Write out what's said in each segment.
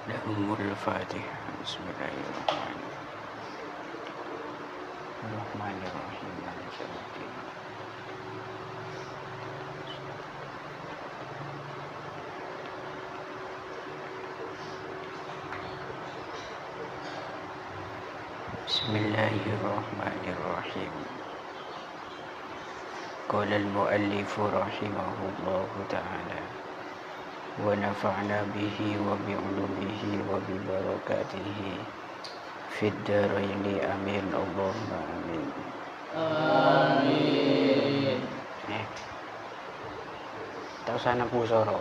لهم الفاتحة. بسم الله الرحمن الرحيم مالك يوم الدين. بسم الله الرحمن الرحيم. قال المؤلف رحمه الله تعالى: ونفعنا به وبعلومه وببركاته في الدارين آمين اللهم آمين. Amin. Tak usah nak pusara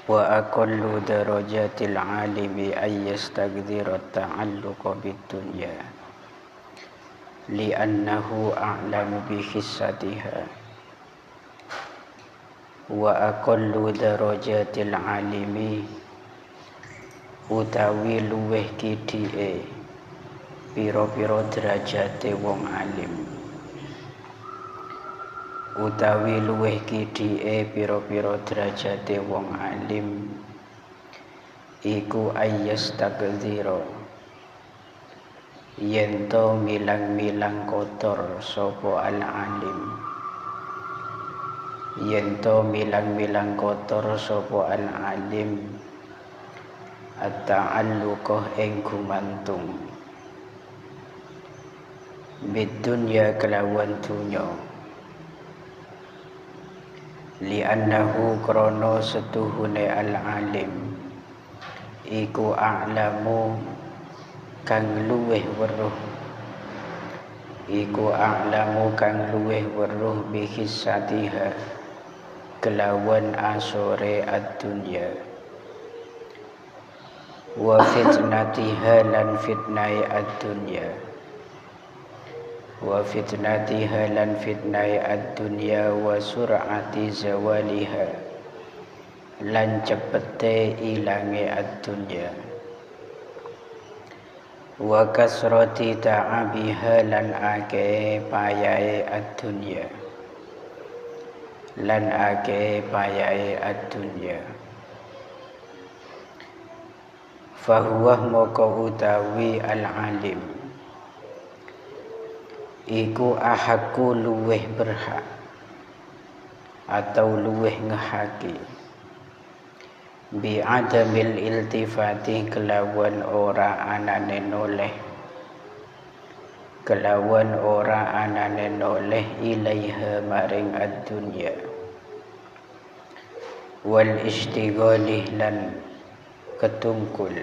Wa aqallu darajatil alimi ay yastaghdhira ta'alluqa bid-dunya li'annahu a'lamu bi hissatiha. Wa aqallu darajatil alimi utawi luweh kidike pira-pira derajate wong alim. Utawi luweh kidike pira-pira derajate wong alim iku ayyastagdzira yen to milang-milang kotor sapa al-alim. Yen to milang-milang kotor sapa al-alim at-ta'alluqah ing gumantung bidunya kelawan dunya. Li'annahu krono setuhune al-alim iku a'lamu kang luweh weruh. Iku a'lamu kang luweh weruh bihissatiha kelawan asore ad-dunya. Wa fitnatiha lan fitnai ad-dunya. Wa fitnatiha lan fitnai ad-dunya wa sur'ati zawaliha lan cepete ilange ad-dunya. Wa kasrati ta'abiha lan akeh payae ad-dunya. Lan akeh payae ad-dunya. Fahuwa moko utawi al-alim iku ahaku luweh berhak atau luweh ngehaki bi'adamil iltifati kelawan ora anane noleh. Kelawan ora anane noleh ilaiha maring ad-dunya wal istighalih lan ketungkul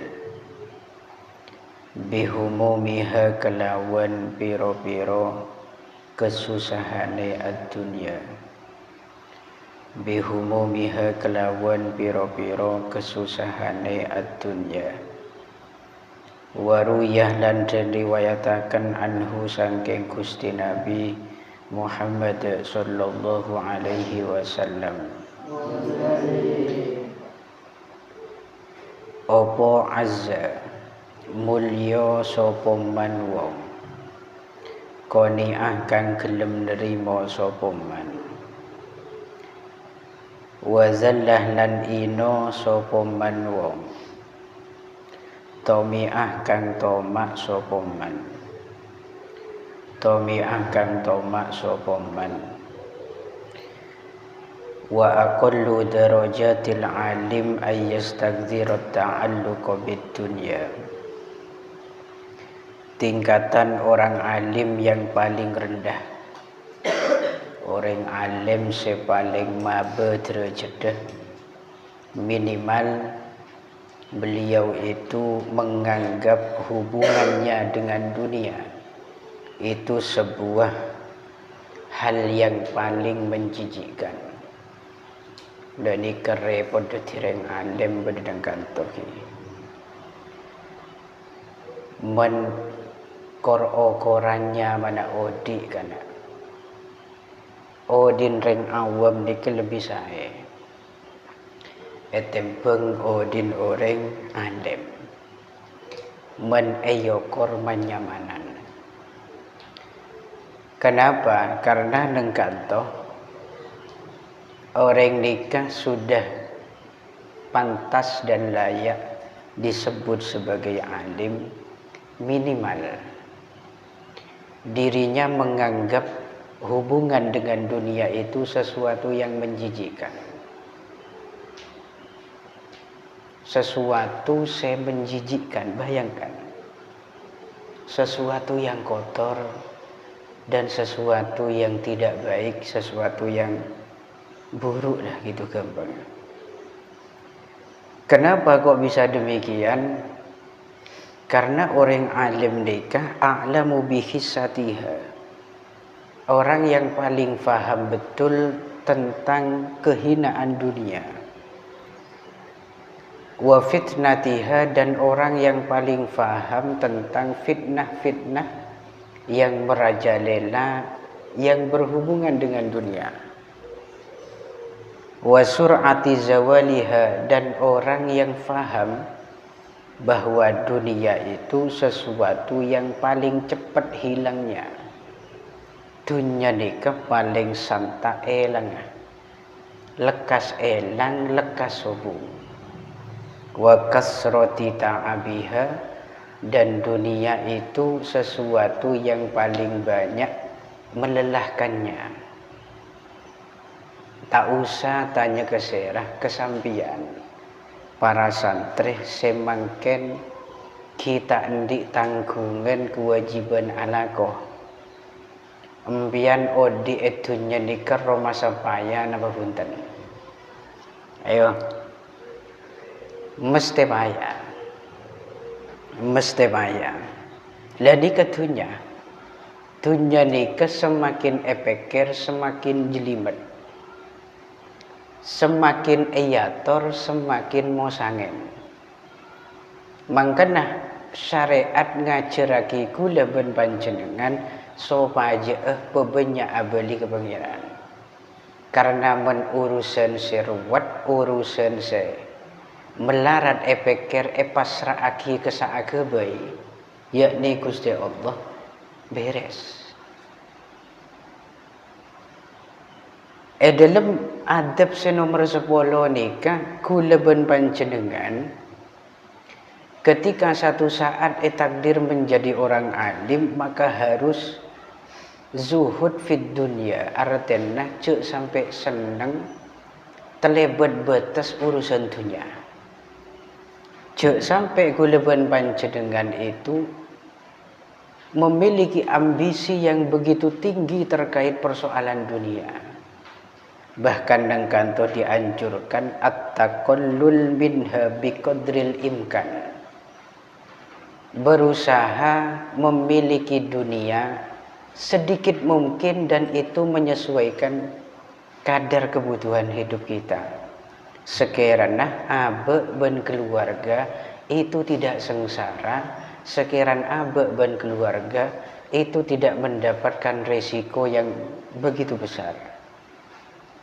bihumumiha kelawan piro-piro kesusahane ad-dunya. Bihumumiha kelawan piro-piro kesusahane ad-dunya. Waruyah lan riwayataken anhu sangking Gusti Nabi Muhammad sallallahu alaihi wasallam. Opo azza mulya sapa man wong qani'ah kang gelem nerima sapa man. Wa zallah lan ino sapa man wong tami'ah kang tomak sapa man. Tami'ah kang tomak sapa man. Wa aqallu darajatil alim ay yastagdzira ta'alluqa bid-dunya. Tingkatan orang alim yang paling rendah, orang alim sepaling mabe derajat, minimal beliau itu menganggap hubungannya dengan dunia itu sebuah hal yang paling menjijikkan. Dan ini kerepot direng alim berdeng kantor men korannya mana odi kana odin reng awam niki lebih sae etempeng odin orang alim men eyokor manyamanan Kenapa? Karena nengkanto orang nikah sudah pantas dan layak disebut sebagai alim, minimal dirinya menganggap hubungan dengan dunia itu sesuatu yang menjijikkan. Sesuatu saya menjijikkan, bayangkan. Sesuatu yang kotor dan sesuatu yang tidak baik, sesuatu yang buruk lah gitu gampangnya. Kenapa kok bisa demikian? Karena orang alim nikah a'lamu bihissatiha. Orang yang paling faham betul tentang kehinaan dunia. Wa fitnatiha, dan orang yang paling faham tentang fitnah-fitnah yang merajalela yang berhubungan dengan dunia. Wa sur'ati zawaliha, dan orang yang faham bahwa dunia itu sesuatu yang paling cepat hilangnya. Dunia nikah paling santa elang, lekas elang, lekas sobung. Wa kasroti ta'abiha, dan dunia itu sesuatu yang paling banyak melelahkannya. Tak usah tanya ke serah kesampian. Para santri semangken kita endik tanggungan kewajiban alakoh. Empian odi edunya nikah masa payah napa punten. Ayo. Mesti payah. Mesti payah. Ladi ketunya. Dunia nikah semakin epeker, semakin jelimet. Semakin eyator, semakin mosangen. Mangkana syariat ngajaraki kula ben panjenengan supaya bebenyak abali kepengiran. Karena men urusan serwat, urusan se melarat epeker pasraaki kesaake bae, yakni Gusti Allah beres. Dalam adab nomor 10 nikah kula ben panjenengan ketika satu saat takdir menjadi orang alim maka harus zuhud fid dunya, artinya cek sampai seneng terlebat batas urusan dunia. Cek sampai kula ben panjenengan itu memiliki ambisi yang begitu tinggi terkait persoalan dunia. Bahkan nang kanto dianjurkan at-taqallul minha biqadril imkan. Berusaha memiliki dunia sedikit mungkin dan itu menyesuaikan kadar kebutuhan hidup kita. Sekiranya abe ben keluarga itu tidak sengsara, sekiranya abe ben keluarga itu tidak mendapatkan resiko yang begitu besar.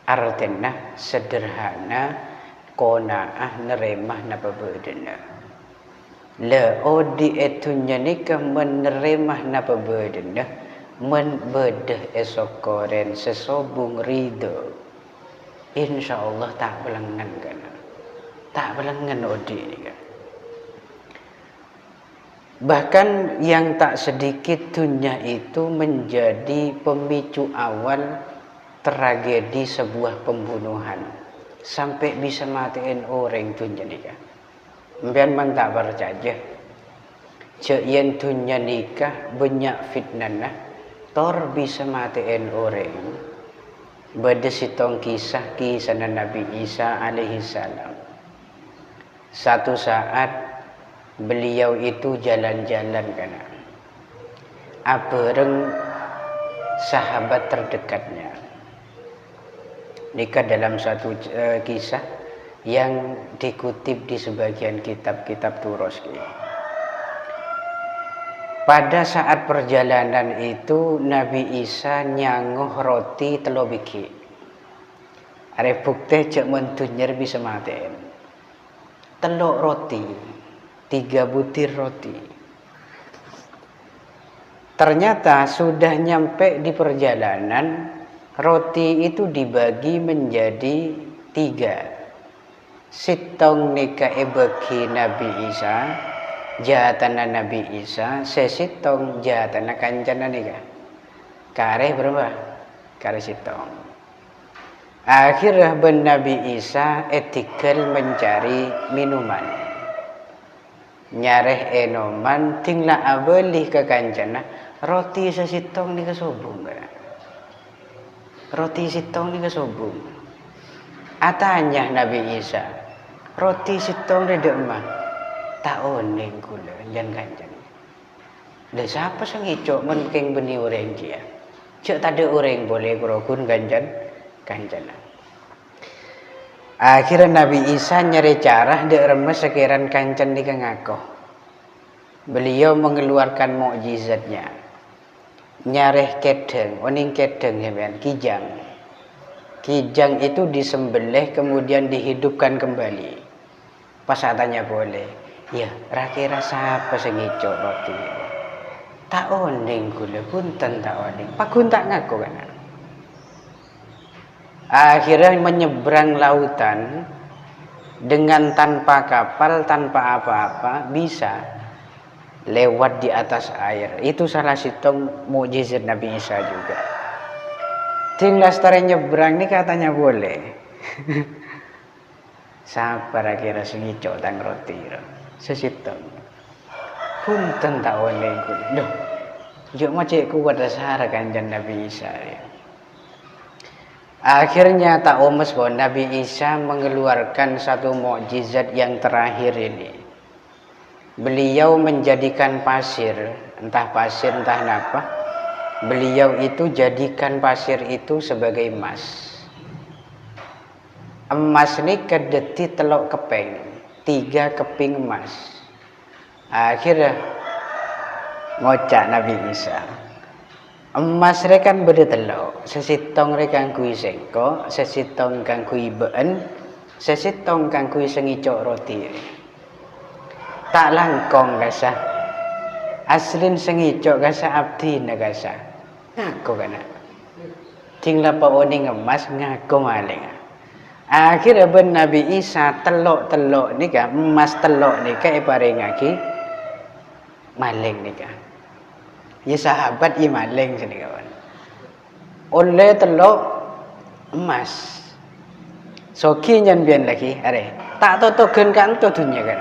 Artinya sederhana, qanaah, neremah napa bedena. La odi etunya nikah meneremah napa bedena, men bedah esok koren sesobung ridho. Insyaallah tak belengan kana. Tak belengan odi nikah. Bahkan yang tak sedikit dunia itu menjadi pemicu awal tragedi sebuah pembunuhan sampai bisa matiin orang dunia nikah. Mbian man tak percaya. Cek yen dunia nikah banyak fitnah tor bisa matiin orang. Bada sitong kisah Nabi Isa alaihi salam. Satu saat beliau itu jalan-jalan kana. Abareng sahabat terdekatnya. Nikah dalam satu kisah yang dikutip di sebagian kitab-kitab Turoski. Pada saat perjalanan itu Nabi Isa nyanguh roti 3 biji. Are bukti cek mentunyer bisa matiin. 3 roti, 3 butir roti. Ternyata sudah nyampe di perjalanan, roti itu dibagi menjadi 3. Sitong nika bagi Nabi Isa, jatana Nabi Isa, sesitong jatana kancana nika. Kare berapa? Kare sitong. Akhirnya ben Nabi Isa etikal mencari minuman. Nyareh enoman tinglah abelih ke kancana, roti sesitong nika sobung. Roti sitong nika sobung. Atanya Nabi Isa, roti sitong redek mah tak oneng kula jan kancan. Lah siapa sing ngicok men keng beni ureng kia. Cek tade ureng boleh kurokun kancan kancanan. Akhirnya Nabi Isa nyari cara dek remes sekiran kancan nika ngakoh. Beliau mengeluarkan mukjizatnya. Nyareh kedeng, oning kedeng ya ben, kijang. Kijang itu disembelih kemudian dihidupkan kembali. Pas tanya boleh. Ya, kira siapa sing ngicok roti? Tak oning kula punten tak oning. Pakun tak ngaku kan. Akhirnya menyeberang lautan dengan tanpa kapal, tanpa apa-apa bisa lewat di atas air. Itu salah satu mukjizat Nabi Isa juga. Tinggal setara nyebrang ini katanya boleh. Siapa kira sing ngicok tang roti sesitong. Punten tak oning kula. Duh. Juk macik kuat dasar kanjeng Nabi Isa ya. Akhirnya tak omes bahwa Nabi Isa mengeluarkan satu mukjizat yang terakhir ini. Beliau menjadikan pasir, entah pasir entah apa. Beliau itu jadikan pasir itu sebagai emas. Emas ini kedeti telok keping, 3 keping emas. Akhirnya ngocak Nabi Isa. Emas rekan beda telok, sesitong rekan kui sengko, sesitong kang kui been, sesitong kang kui sengicok roti. Tak langkong kasah. Aslin sengicok kasah abdi na kasah. Ngaku kana. Tinggal pa oning emas ngaku maling. Akhirnya ben Nabi Isa telok-telok nika, emas telok nika iparingaki maling nika. Ya sahabat ya maling sini kawan. Oleh telok emas. Soki nyan bian lagi, are. Tak totogen kan to dunia kan.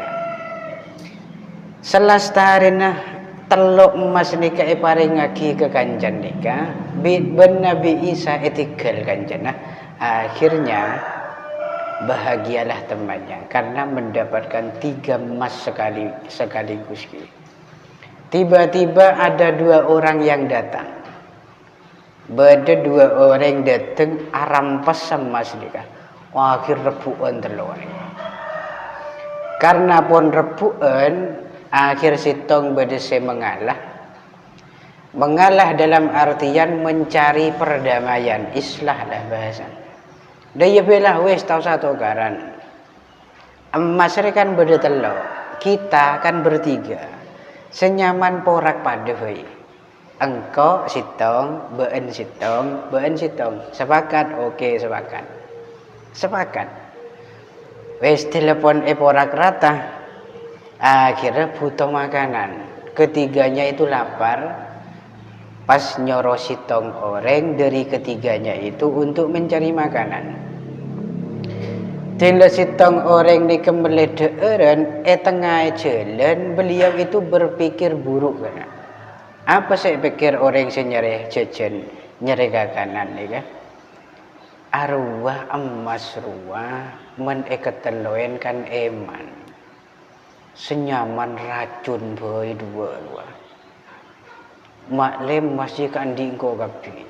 Selastarina telok emas nika iparingaki ke kancan nika, ben Nabi Isa etikal kancana. Akhirnya bahagialah temannya karena mendapatkan 3 emas sekaligus. Tiba-tiba ada 2 orang yang datang. Beda 2 orang datang arampas emas nika. Akhir rebuan telur. Karena pun rebuan, akhir sitong bedese mengalah. Mengalah dalam artian mencari perdamaian, islah lah bahasa. Daya belah wes tahu satu garan. Emas kan beda telur. Kita kan bertiga. Senyaman porak pada hoi. Engkau sitong, been sitong, been sitong. Sepakat, oke sepakat. Sepakat. Wes telepon porak rata. Akhirnya butuh makanan. Ketiganya itu lapar. Pas nyoro sitong orang dari ketiganya itu untuk mencari makanan. Tila sitong orang ni kembali deeren, tengah jalan beliau itu berpikir buruk kan. Apa saya pikir orang senyari jajan nyari kakanan ni kan? Arwah emas ruah menekateloen kan eman. Senyaman racun boy 2. Maklem masih kan diingko kapi.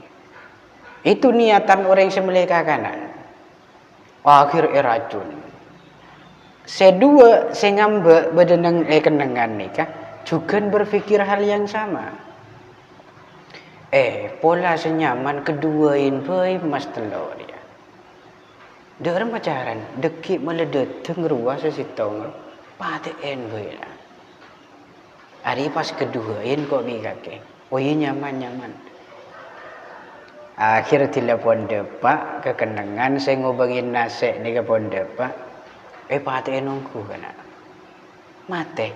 Itu niatan orang sembelih kakanan. Akhir racun. Sedua senyambe bedeneng kenengan nikah juga berpikir hal yang sama. Pola senyaman keduain boy mas telur dia. Dia pacaran dekik meledet tengruah sesitong paten boy lah. Hari pas keduain kok mikake. Oh iya nyaman. Akhir telepon depak kekenangan saya ngobengin nasi ni ke pon depak. Pate nunggu kana. Mate.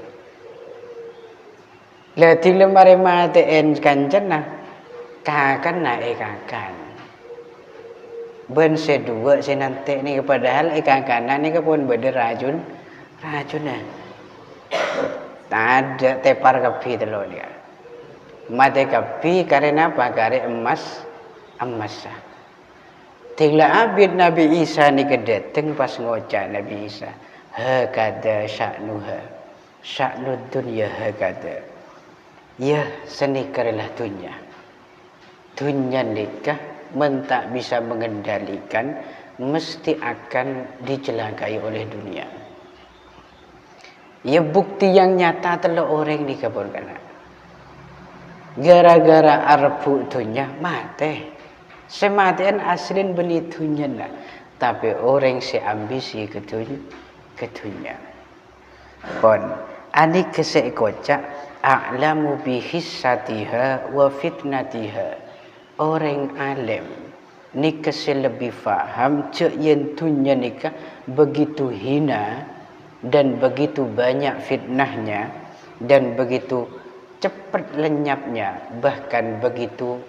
Leti lemari mate en kancen nah. Kakan na kakan. Ben sedua senante ni padahal kakanan ni ke pon beda racun nah. Tak ada tepar kapi telo dia. Mate kapi karena apa? Karena emas. Tinggal abid Nabi Isa ni kedateng pas ngocak Nabi Isa. Hakada sya'nuha. Sya'nud dunya hakada. Ya senikarlah dunya. Dunya nikah mentak bisa mengendalikan mesti akan dicelakai oleh dunia. Ya bukti yang nyata telah orang dikabulkan. Gara-gara arbu dunya mati. Sematian aslin benitunya lah. Tapi orang seambisi ke dunia. Pon, ani kesek kocak a'lamu bihissatiha wa fitnatiha. Orang alim ni kesek lebih faham cek yang dunia nikah begitu hina dan begitu banyak fitnahnya dan begitu cepat lenyapnya bahkan begitu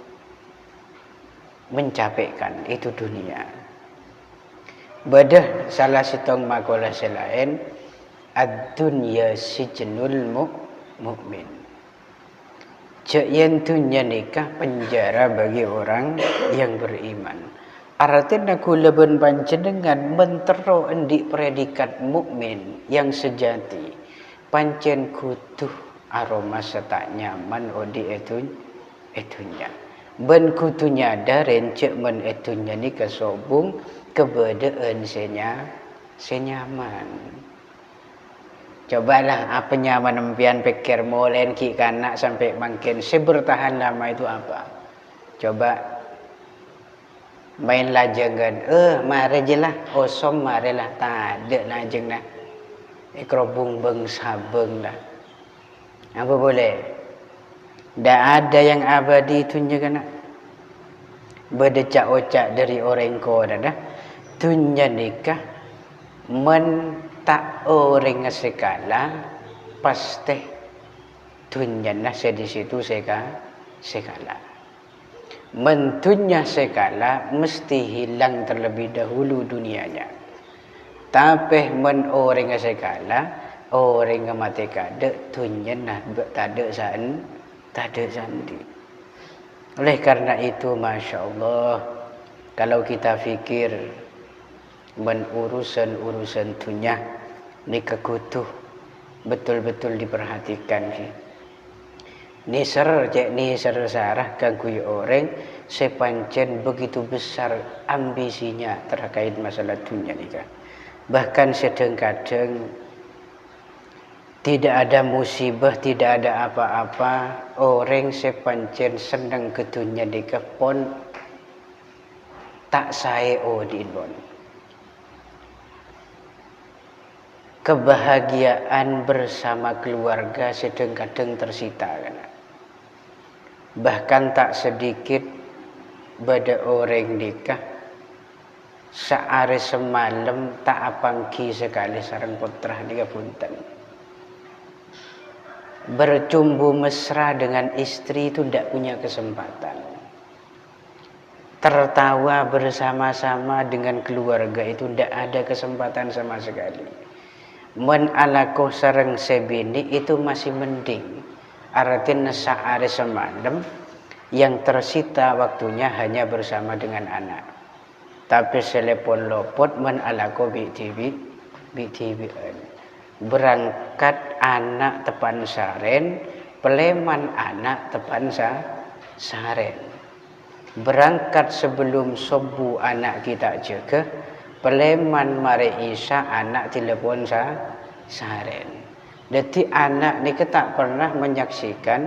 mencapaikan itu dunia. Badah salah sitong makalah selain ad-dunya sijnul mu'min. Cek yang dunia nikah penjara bagi orang yang beriman. Artinya kula ben panjenengan mentero endik predikat mukmin yang sejati. Pancen kutuh aroma setak nyaman odi etunya. Ben kutu nyadarin cek men etunya ni kesobung kebedaan senyaman. Cobalah apa nyaman empian pikir molen ki kanak sampai makin bertahan lama itu apa? Coba main lajengan. Mari je lah. Osom mari lah. Tak ada lajeng lah. Kerobung beng sabeng lah. Apa boleh? Tak ada yang abadi tunya kena. Berdecak-ocak dari orang kau dah. Tunya nikah. Tak orang sekala. Pasti. Tunya lah di situ sekala. Mentunya sekala. Mesti hilang terlebih dahulu dunianya. Tapi men orang sekala. Orang mati kada. Tunya lah. Tak ada sandi. Oleh karena itu Masya Allah, kalau kita fikir urusan dunia ni kekutuh betul-betul diperhatikan. Ni ser sarah kagui orang sepancen begitu besar ambisinya terkait masalah dunia ni kan. Bahkan sedang-kadang tidak ada musibah, tidak ada apa-apa. Orang sepancen senang ke dunia nikah pun tak saya odin. Kebahagiaan bersama keluarga sedang-kadang tersita. Bahkan tak sedikit pada orang nikah sehari semalam tak apangki sekali sarang putra nikah punten. Bercumbu mesra dengan istri itu tidak punya kesempatan. Tertawa bersama-sama dengan keluarga itu tidak ada kesempatan sama sekali. Men alakoh sareng sebini itu masih mending. Artinya sehari semalam yang tersita waktunya hanya bersama dengan anak. Tapi selepon lopot men alakoh BTV. Berangkat anak tepan saren, peleman anak tepan saren. Berangkat sebelum subuh anak kita jaga, peleman mari isya anak telepon saren. Jadi anak ni tak pernah menyaksikan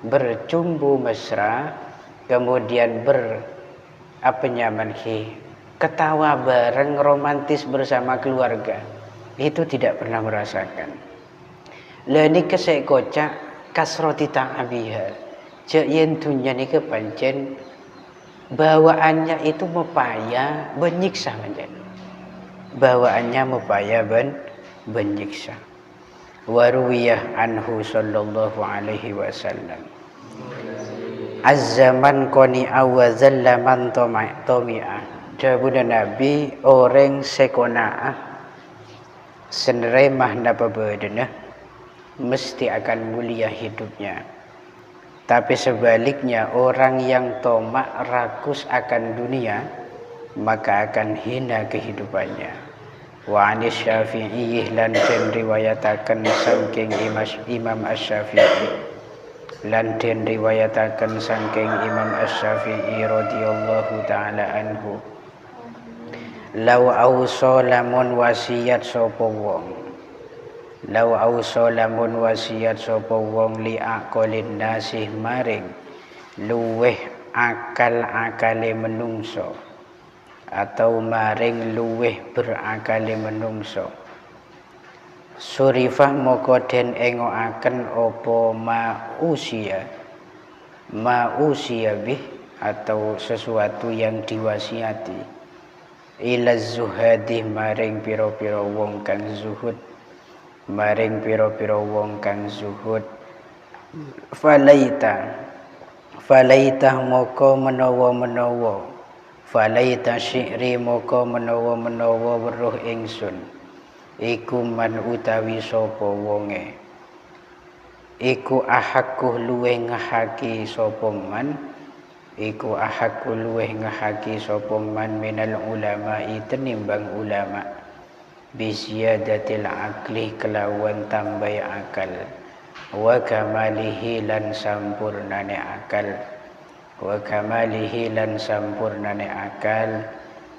bercumbu mesra, kemudian ketawa bareng romantis bersama keluarga. Itu tidak pernah merasakan. Lani kesek kocak kasroti ta'abiha. Cek yen dunia ni kepancen bawaannya itu mepaya benyiksa pancen. Bawaannya mepaya benyiksa. Waruwiyah anhu sallallahu alaihi wasallam. Az-zaman qani'a wa zallaman tomi'ah. Jawabuna Nabi orang sekona'ah seneremah napa bedena mesti akan mulia hidupnya. Tapi sebaliknya orang yang tomak rakus akan dunia maka akan hina kehidupannya. Wa anis Syafi'i lan den riwayataken saking Imam Asy-Syafi'i lan den riwayataken saking Imam Asy-Syafi'i radhiyallahu taala anhu. Lau ausa lamun wasiat sapa wong. Lau ausa lamun wasiat sapa wong li aqalin nasih maring luweh akal-akale menungso atau maring luweh berakale menungso. Surifah moko den engoaken apa mausia bih atau sesuatu yang diwasiati ila zuhadi maring pira-pira wong kang zuhud. Maring pira-pira wong kang zuhud. Falaita moko menawa falaita syi'ri moko menawa weruh ingsun iku man utawi sapa wonge iku ahakku luweh ngahaki sapa man iku ahakku luweh ngahaki sapa man minal ulama tinimbang ulama bisyadatil akli kelawan tambai akal wa kamalihi lan sampurnane akal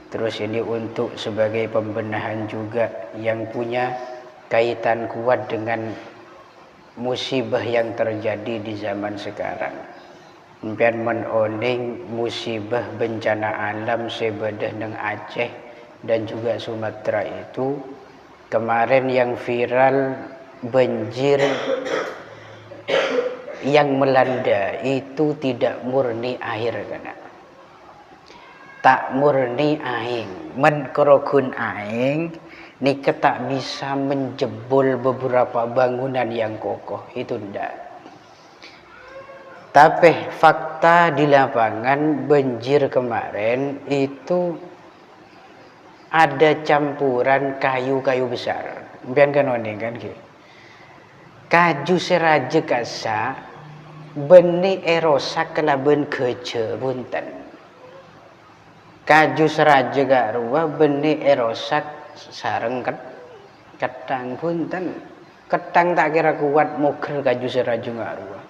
terus ini untuk sebagai pembenahan juga yang punya kaitan kuat dengan musibah yang terjadi di zaman sekarang. Mpian menoning musibah bencana alam sebedah nang Aceh dan juga Sumatera itu kemarin yang viral banjir yang melanda itu tidak murni air kana. Tak murni aing, menkorogun aing nika tak bisa menjebol beberapa bangunan yang kokoh itu ndak. Tapi fakta di lapangan banjir kemarin itu ada campuran kayu-kayu besar. Mbiyen kan oning kan ki. Kaju seraje kasa benih erosak kelaben keje bunten. Kaju seraje garua benih erosak sareng ketang bunten. Ketang tak kira kuat moger kaju seraje garua.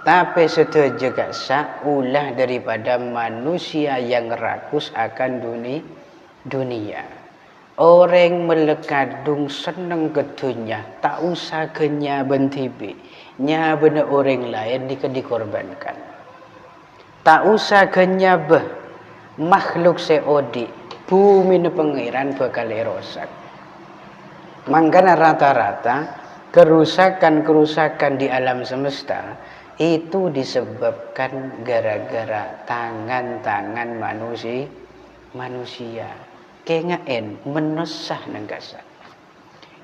Tapi setuju kasa ulah daripada manusia yang rakus akan dunia. Orang melekadung seneng ke dunia, tak usah kenya bentibi. Nya bener orang lain dikorbankan. Tak usah kenya makhluk seodi. Bumi ne pengiran bakal erosak. Mangkana rata-rata kerusakan di alam semesta itu disebabkan gara-gara tangan-tangan manusia. Kengaen menesah nengkasa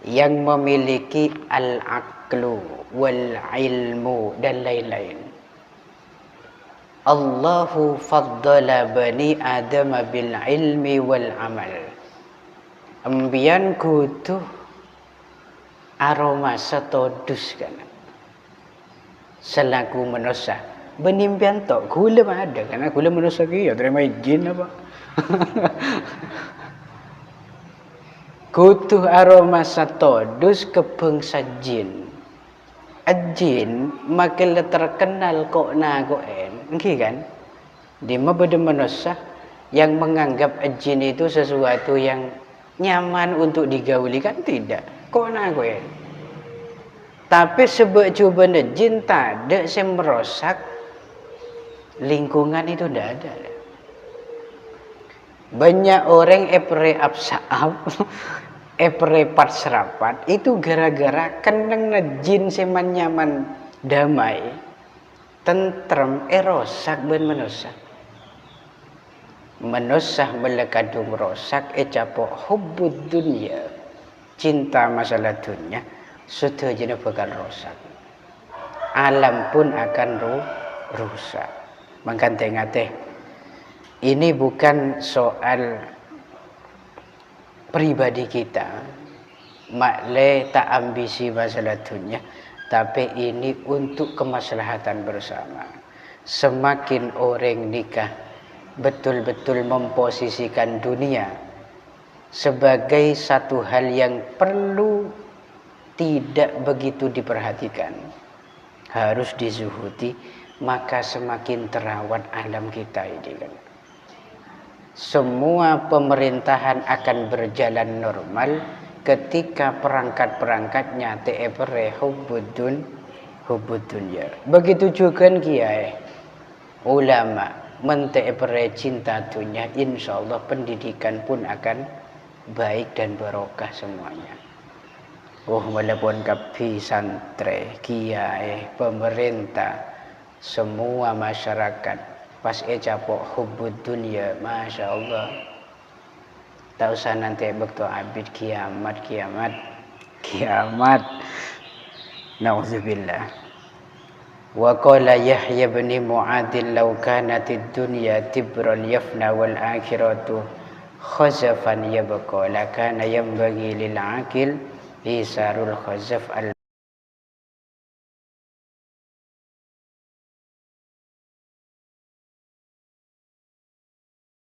yang memiliki al-aqlu wal ilmu dan lain-lain. Allahu faddala bani Adam bil ilmi wal amal. Ambian kutu aroma setodus kana. Selaku menosah benimpian tok gula ada karena gula menosah kiyo terima izin apa. Kutuh aroma satodus ke bangsa jin. Jin makin terkenal kok nagoen, nggih kan? Di mabede manusia yang menganggap jin itu sesuatu yang nyaman untuk digauli kan tidak. Kok nagoen. Tapi sebab coba jin tak ada yang merosak lingkungan itu tidak ada. Banyak orang epre absaab, epre pat serapat itu gara-gara keneng jin seman nyaman damai. tentrem rosak ben menusak. Menusah melekadung rosak capo hubbud dunya, cinta masalah dunia sudah jenis bakal rosak. Alam pun akan rusak. Mengkante-ngate ini bukan soal pribadi kita, makle tak ambisi masalah dunia, tapi ini untuk kemaslahatan bersama. Semakin orang nikah betul-betul memposisikan dunia sebagai satu hal yang perlu tidak begitu diperhatikan, harus dizuhudi, maka semakin terawat alam kita ini kan. Semua pemerintahan akan berjalan normal ketika perangkat-perangkatnya te'epere hubbud dunya. Begitu juga kiai ulama mente'epere cinta dunia, insyaallah pendidikan pun akan baik dan barokah semuanya. Walaupun kapi santri, kiai, pemerintah, semua masyarakat pas capok hubbud dunya, masya Allah, tak usah nanti bekto abid kiamat. Nauzubillah. Wa qala Yahya bin Mu'adz law kanatid dunya tibran yafna wal akhiratu khazafan yabqa lakana yanbaghi lil aqil isarul khazaf al